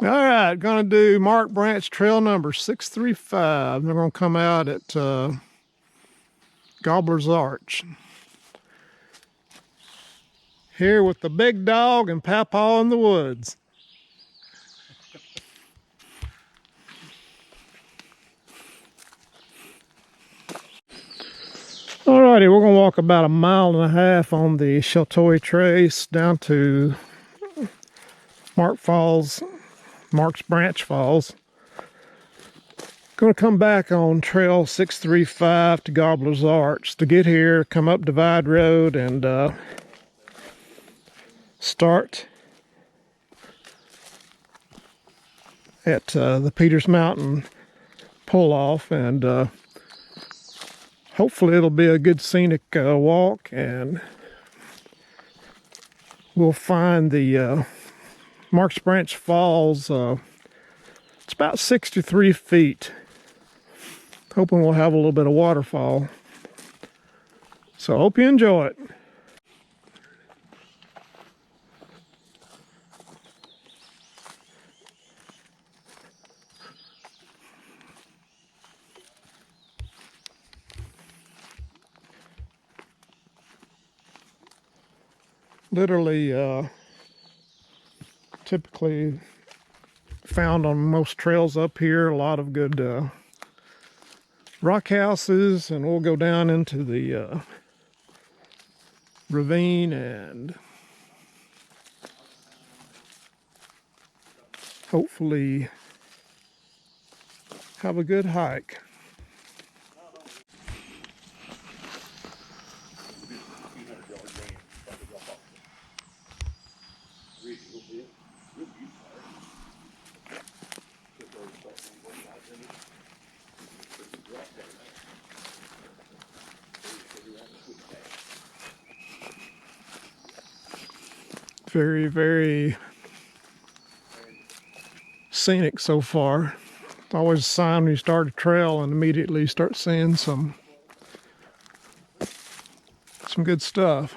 All right, gonna do Mark Branch Trail number 635. They're gonna come out at Gobbler's Arch. Here with the Big Dog and Papaw in the woods. Alrighty, we're gonna walk about 1.5 miles on the Sheltoy Trace down to Mark's Branch Falls. Going to come back on Trail 635 to Gobbler's Arch. To get here, come up Divide Road and start at the Peters Mountain pull-off, and hopefully it'll be a good scenic walk, and we'll find the Mark's Branch Falls. It's about 63 feet. Hoping we'll have a little bit of waterfall. So hope you enjoy it. Literally, typically found on most trails up here. A lot of good rock houses, and we'll go down into the ravine and hopefully have a good hike. Very, very scenic so far. It's always a sign when you start a trail and immediately start seeing some good stuff.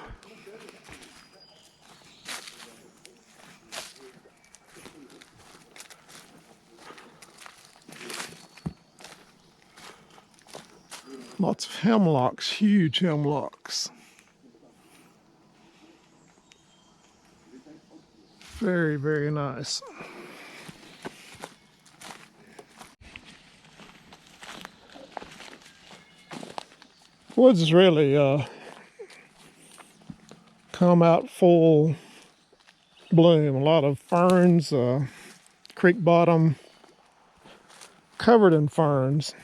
Lots of hemlocks, huge hemlocks. Very, very nice. Woods has really come out full bloom. A lot of ferns, creek bottom covered in ferns.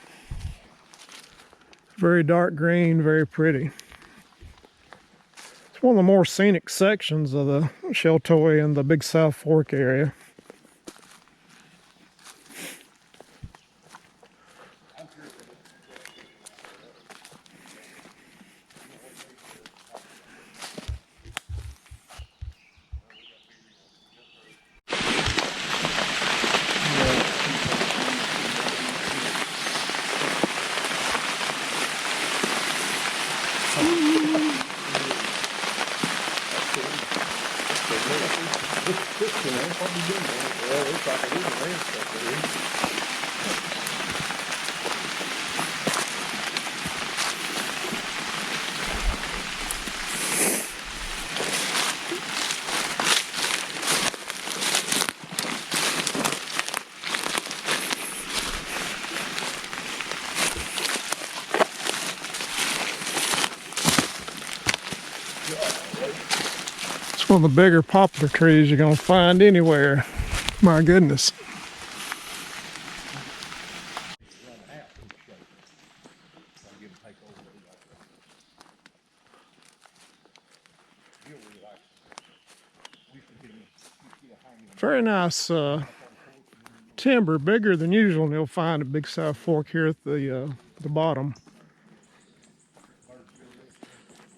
Very dark green, very pretty. It's one of the more scenic sections of the Sheltoy and the Big South Fork area. It's one of the bigger poplar trees you're going to find anywhere. My goodness. Very nice timber, bigger than usual, and you'll find a Big South Fork here at the bottom.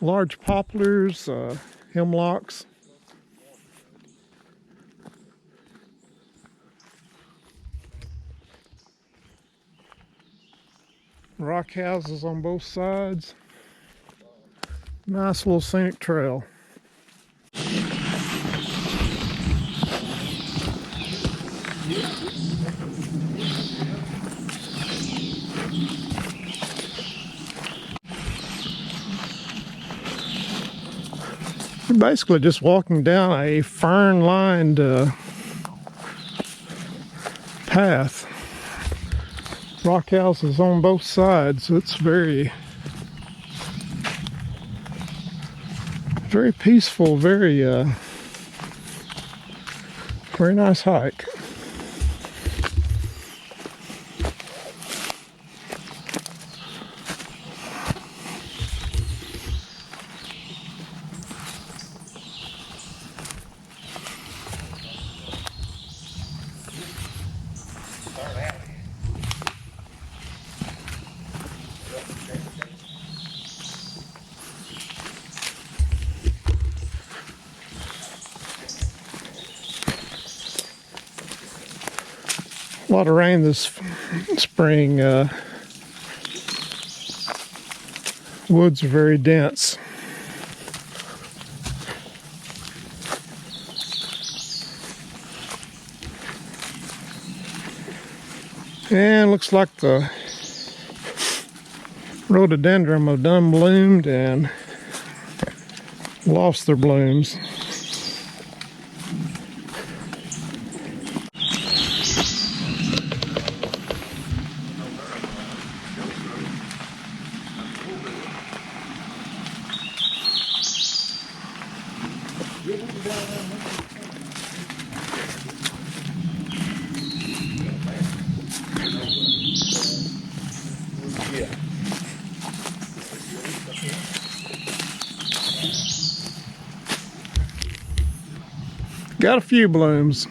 Large poplars, hemlocks. Rock houses on both sides. Nice little scenic trail. You're basically just walking down a fern-lined path. Rock houses on both sides. It's very peaceful, very nice hike. A lot of rain this spring. Woods are very dense. And looks like the rhododendron have done bloomed and lost their blooms. Got a few blooms.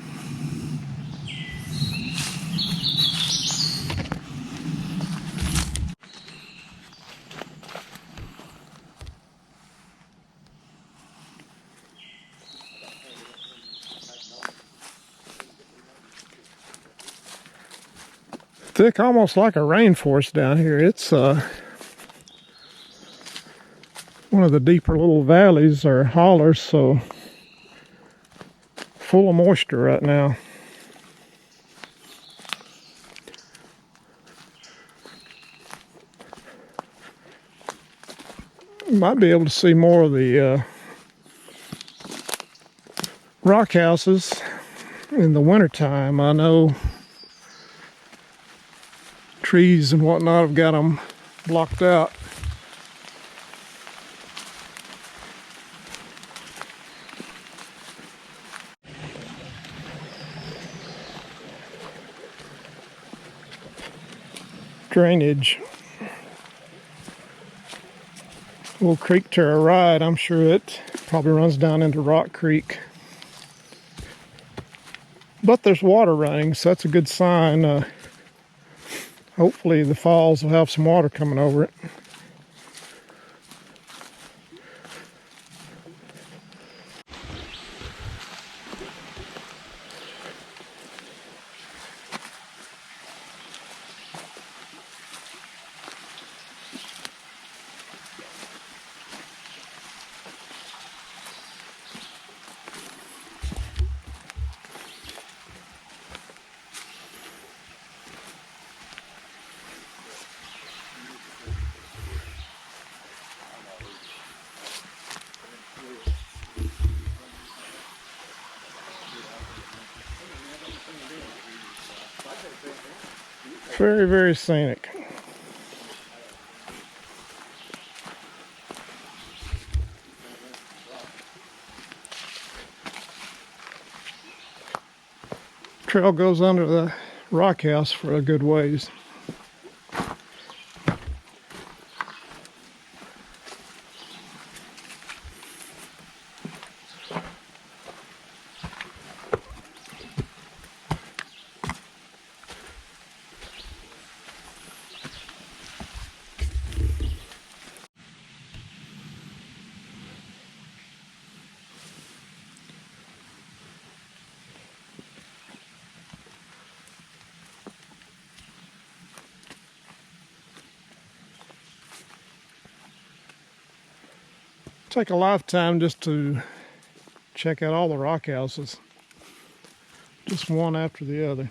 Thick, almost like a rainforest down here. It's one of the deeper little valleys or hollers, so full of moisture right now. You might be able to see more of the rock houses in the wintertime. I know trees and whatnot have got them blocked out. Drainage. Little creek to our right. I'm sure it probably runs down into Rock Creek. But there's water running, so that's a good sign. Hopefully the falls will have some water coming over it. Very, very scenic. Trail goes under the rock house for a good ways. Take a lifetime just to check out all the rock houses, just one after the other.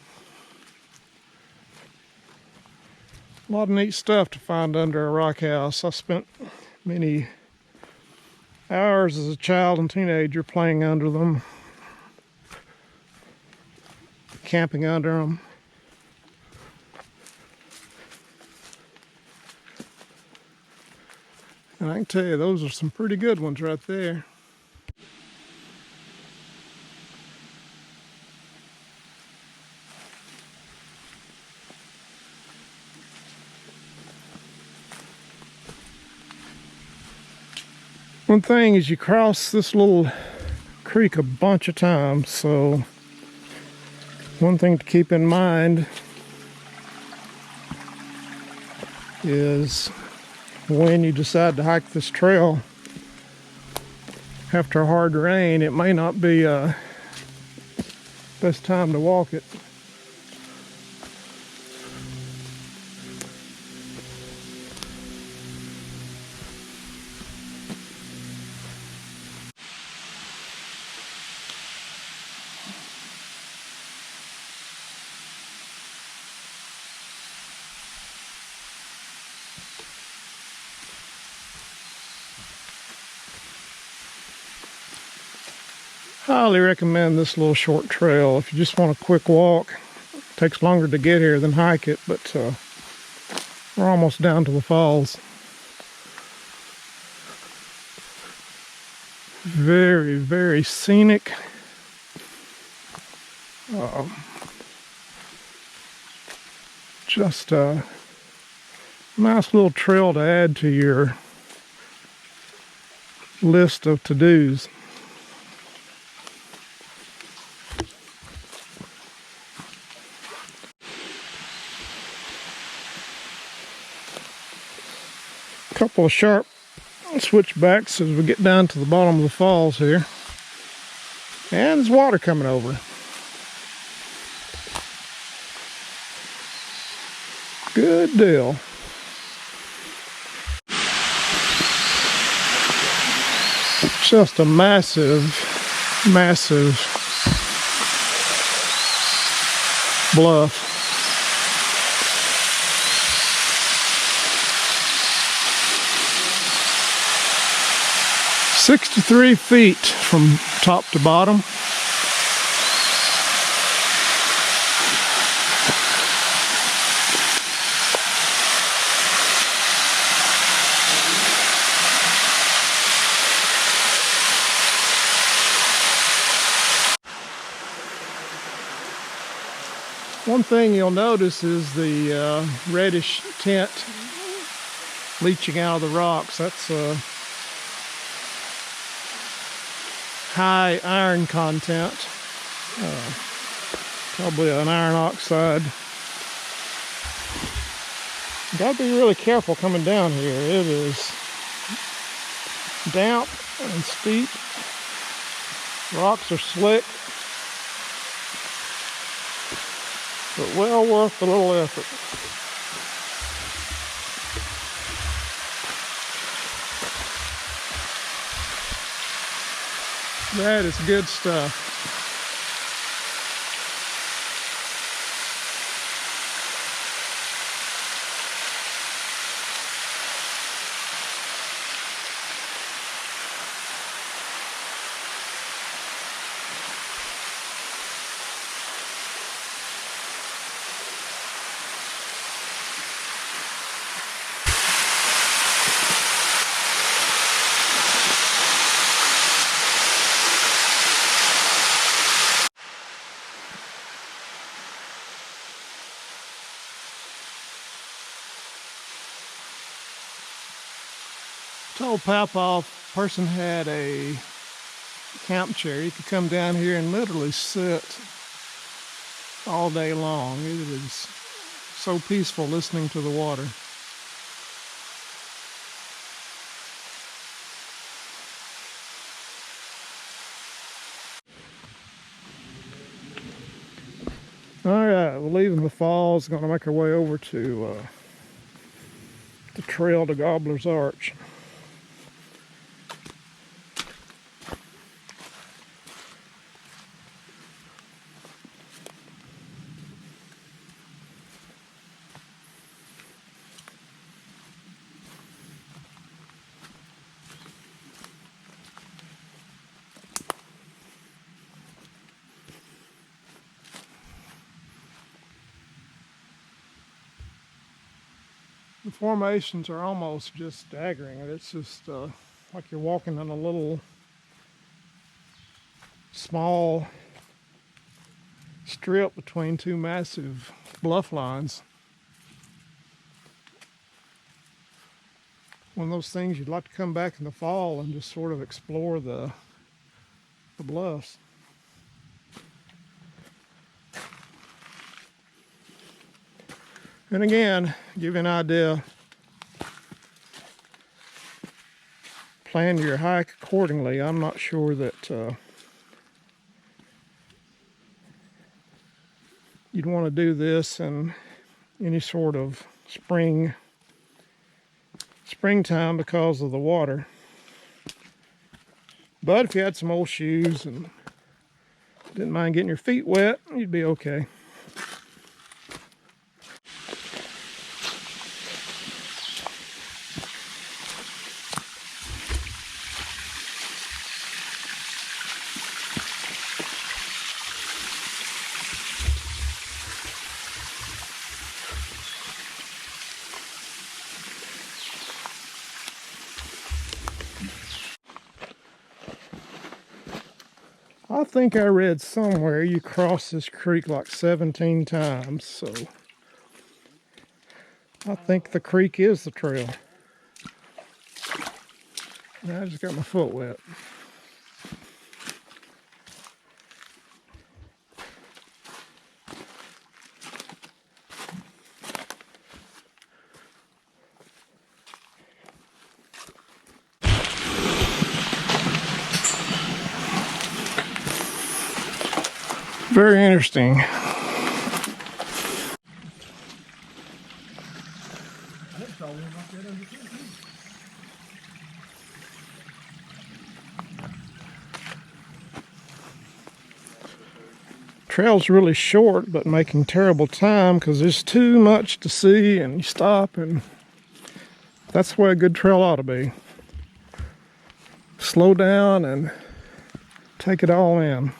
A lot of neat stuff to find under a rock house. I spent many hours as a child and teenager playing under them, camping under them. And I can tell you, those are some pretty good ones right there. One thing is you cross this little creek a bunch of times, so one thing to keep in mind is when you decide to hike this trail after a hard rain, it may not be best time to walk it. Highly recommend this little short trail if you just want a quick walk. It takes longer to get here than hike it, but we're almost down to the falls. Very, very scenic. Just a nice little trail to add to your list of to-dos. Couple of sharp switchbacks as we get down to the bottom of the falls here. And there's water coming over. Good deal. Just a massive, massive bluff. "63 feet from top to bottom." One thing you'll notice is the reddish tint leaching out of the rocks. That's high iron content, probably an iron oxide. Gotta be really careful coming down here. It is damp and steep. Rocks are slick, but well worth the little effort. That is good stuff. Told Papaw if a person had a camp chair, you could come down here and literally sit all day long. It is so peaceful listening to the water. All right, we're leaving the falls. Going to make our way over to the trail to Gobbler's Arch. The formations are almost just staggering. It's just like you're walking on a little small strip between two massive bluff lines. One of those things you'd like to come back in the fall and just sort of explore the bluffs. And again, give you an idea, plan your hike accordingly. I'm not sure that you'd want to do this in any sort of springtime because of the water. But if you had some old shoes and didn't mind getting your feet wet, you'd be okay. I think I read somewhere you cross this creek like 17 times, so I think the creek is the trail. I just got my foot wet. Very interesting. Trail's really short, but making terrible time because there's too much to see, and you stop, and that's where a good trail ought to be. Slow down and take it all in.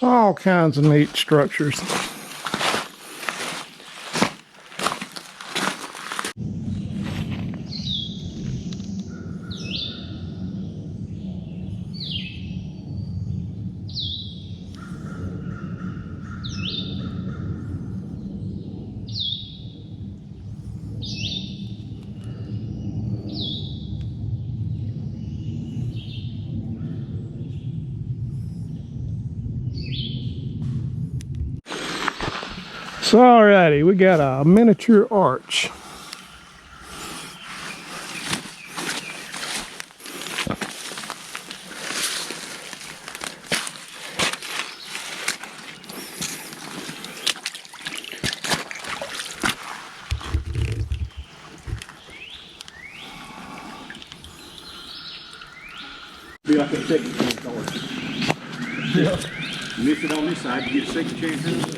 All kinds of neat structures. So alrighty, we got a miniature arch. Be like a second chance arch. Yeah. Miss it on this side, you get a second chance.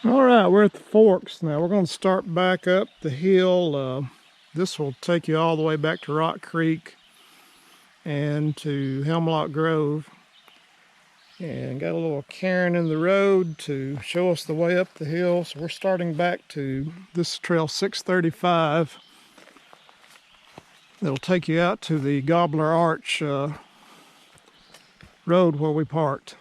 All right, we're at the forks now. We're going to start back up the hill. This will take you all the way back to Rock Creek and to Hemlock Grove. And got a little cairn in the road to show us the way up the hill. So we're starting back to this trail 635. It'll take you out to the Gobbler Arch road where we parked.